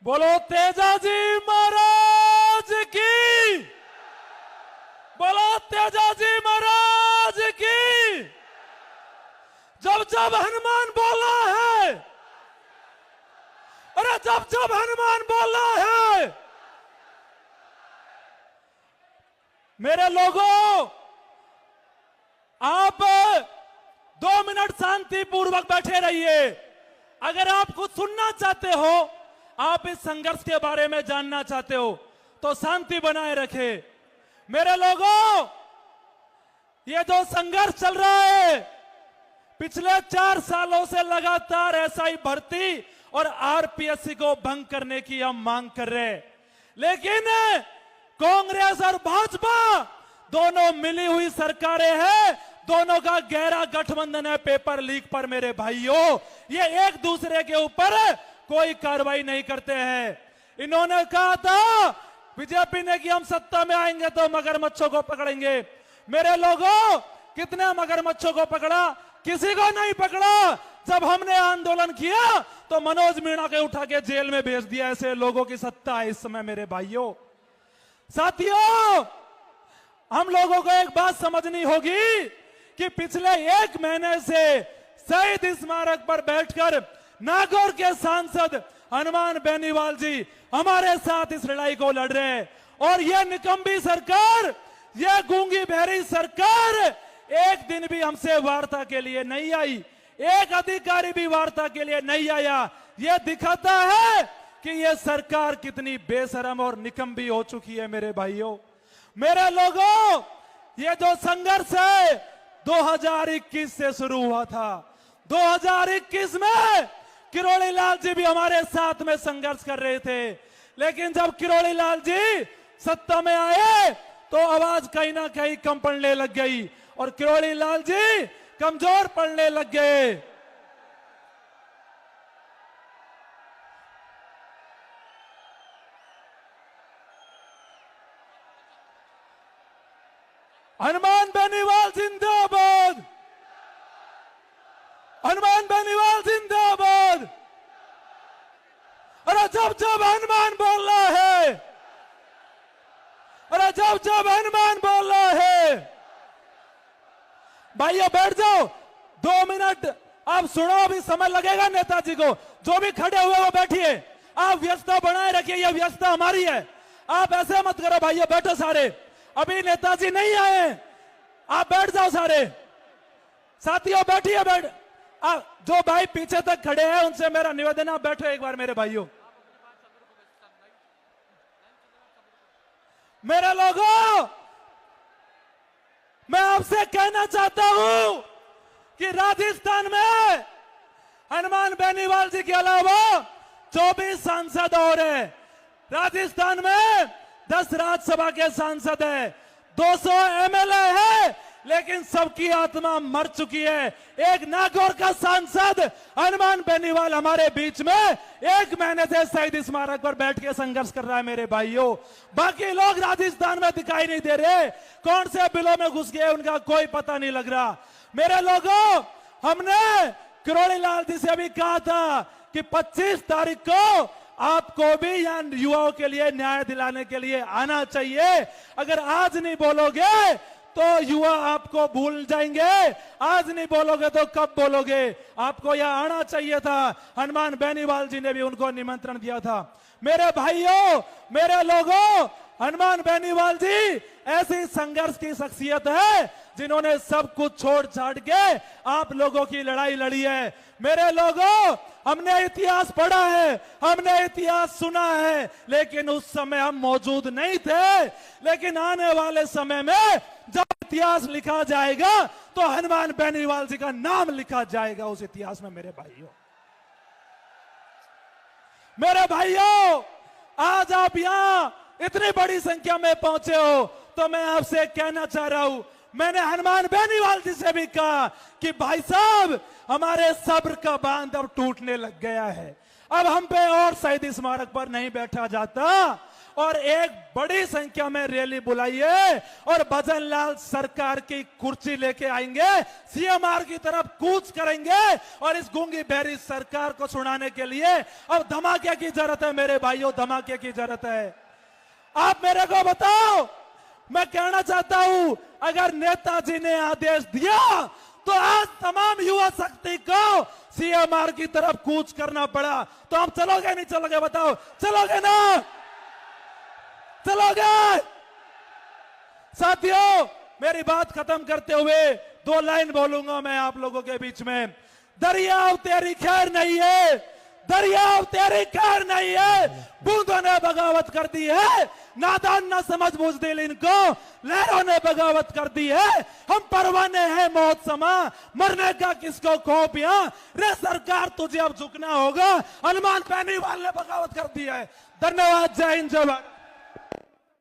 बोलो तेजाजी महाराज की, बोलो तेजाजी महाराज की। जब जब हनुमान बोला है, अरे जब जब हनुमान बोला है, मेरे लोगों आप 2 मिनट शांतिपूर्वक बैठे रहिए। अगर आप कुछ सुनना चाहते हो, आप इस संघर्ष के बारे में जानना चाहते हो, तो शांति बनाए रखे। मेरे लोगों, ये जो संघर्ष चल रहा है, पिछले 4 सालों से लगातार एसआई भर्ती और आरपीएससी को भंग करने की हम मांग कर रहे हैं। लेकिन कांग्रेस और भाजपा दोनों मिली हुई सरकारें हैं, दोनों का गहरा गठबंधन है पेपर लीक पर। मेरे भाइयों, ये एक दूसरे के ऊपर कोई कार्रवाई नहीं करते हैं। इन्होंने कहा था बीजेपी ने कि हम सत्ता में आएंगे तो मगरमच्छों को पकड़ेंगे। मेरे लोगों, कितने मगरमच्छों को पकड़ा? किसी को नहीं पकड़ा। जब हमने आंदोलन किया तो मनोज मीणा के उठा के जेल में भेज दिया। ऐसे लोगों की सत्ता है इस समय। मेरे भाइयों, साथियों, हम लोगों को एक बात समझनी होगी कि पिछले 1 महीने से शहीद स्मारक पर बैठकर नागौर के सांसद हनुमान बेनीवाल जी हमारे साथ इस लड़ाई को लड़ रहे हैं। और यह निकम्मी सरकार, यह गूंगी बहरी सरकार एक दिन भी हमसे वार्ता के लिए नहीं आई, एक अधिकारी भी वार्ता के लिए नहीं आया। यह दिखाता है कि यह सरकार कितनी बेशरम और निकम्मी हो चुकी है। मेरे भाइयों, मेरे लोगों, यह जो संघर्ष है 2021 से शुरू हुआ था। 2021 में किरोड़ी लाल जी भी हमारे साथ में संघर्ष कर रहे थे, लेकिन जब किरोड़ी लाल जी सत्ता में आए तो आवाज कहीं ना कहीं कम पड़ने लग गई और किरोड़ी लाल जी कमजोर पड़ने लग गए। हनुमान बेनीवाल जिंदाबाद, हनुमान बेनीवाल जिंदाबाद। अरे जब जब हनुमान बोल रहा है, अरे जब जब हनुमान बोल रहा है, भाइयों बैठ जाओ 2 मिनट। आप सुनो, अभी समय लगेगा नेताजी को। जो भी खड़े हुए वो बैठिए, आप व्यवस्था बनाए रखिए, ये व्यवस्था हमारी है। आप ऐसे मत करो भाइयों, बैठो सारे। अभी नेताजी नहीं आए, आप बैठ जाओ सारे। साथियों बैठिए, बैठ। जो भाई पीछे तक खड़े हैं उनसे मेरा निवेदन, आप बैठो एक बार मेरे भाइयों। मेरे लोगों, मैं आपसे कहना चाहता हूं कि राजस्थान में हनुमान बेनीवाल जी के अलावा 24 सांसद और हैं। राजस्थान में 10 राज्यसभा के सांसद हैं, 200 एमएलए है, लेकिन सबकी आत्मा मर चुकी है। एक नागौर का सांसद हनुमान बेनीवाल हमारे बीच में 1 महीने से शहीद स्मारक पर बैठ के संघर्ष कर रहा है। मेरे भाइयों, बाकी लोग राजस्थान में दिखाई नहीं दे रहे, कौन से बिलों में घुस गए उनका कोई पता नहीं लग रहा। मेरे लोगों, हमने किरोड़ी लाल जी से भी कहा था कि 25 तारीख को आपको भी यहाँ युवाओं के लिए न्याय दिलाने के लिए आना चाहिए। अगर आज नहीं बोलोगे तो युवा आपको भूल जाएंगे। आज नहीं बोलोगे तो कब बोलोगे? आपको यहां आना चाहिए था। हनुमान बेनीवाल जी ने भी उनको निमंत्रण दिया था। मेरे भाइयों, मेरे लोगों, हनुमान बेनीवाल जी ऐसी संघर्ष की शख्सियत है जिन्होंने सब कुछ छोड़ छाड़ के आप लोगों की लड़ाई लड़ी है। मेरे लोगों, हमने इतिहास पढ़ा है, हमने इतिहास सुना है, लेकिन उस समय हम मौजूद नहीं थे। लेकिन आने वाले समय में जब इतिहास लिखा जाएगा तो हनुमान बेनीवाल जी का नाम लिखा जाएगा उस इतिहास में। मेरे भाइयों, मेरे भाइयों, आज आप यहां इतनी बड़ी संख्या में पहुंचे हो तो मैं आपसे कहना चाह रहा हूं, मैंने हनुमान बेनीवाल जी से भी कहा कि भाई साहब, हमारे सब्र का बांध अब टूटने लग गया है। अब हम पे और शहीद स्मारक पर नहीं बैठा जाता और एक बड़ी संख्या में रैली बुलाइए और भजनलाल सरकार की कुर्सी लेके आएंगे, सीएमआर की तरफ कूच करेंगे और इस गूंगी बहरी सरकार को सुनाने के लिए अब धमाके की जरूरत है मेरे भाइयों, धमाके की जरूरत है। आप मेरे को बताओ, मैं कहना चाहता हूं, अगर नेताजी ने आदेश दिया तो आज तमाम युवा शक्ति को सीएमआर की तरफ कूच करना पड़ा, तो हम चलोगे नहीं चलोगे? बताओ, चलोगे ना? चलोगे? साथियों, मेरी बात खत्म करते हुए 2 लाइन बोलूंगा मैं आप लोगों के बीच में। दरियाव तेरी खैर नहीं है, दरियाव तेरी खैर नहीं है, बूंदों ने बगावत कर दी है, नादान ना समझ बुझ दिल इनको, लहरों ने बगावत कर दी है, हम परवाने हैं मौत समा, मरने का किसको खौफ यहां, रे सरकार तुझे अब झुकना होगा, हनुमान पैनीवाल ने बगावत कर दी है। धन्यवाद, जय हिंद, जय भारत।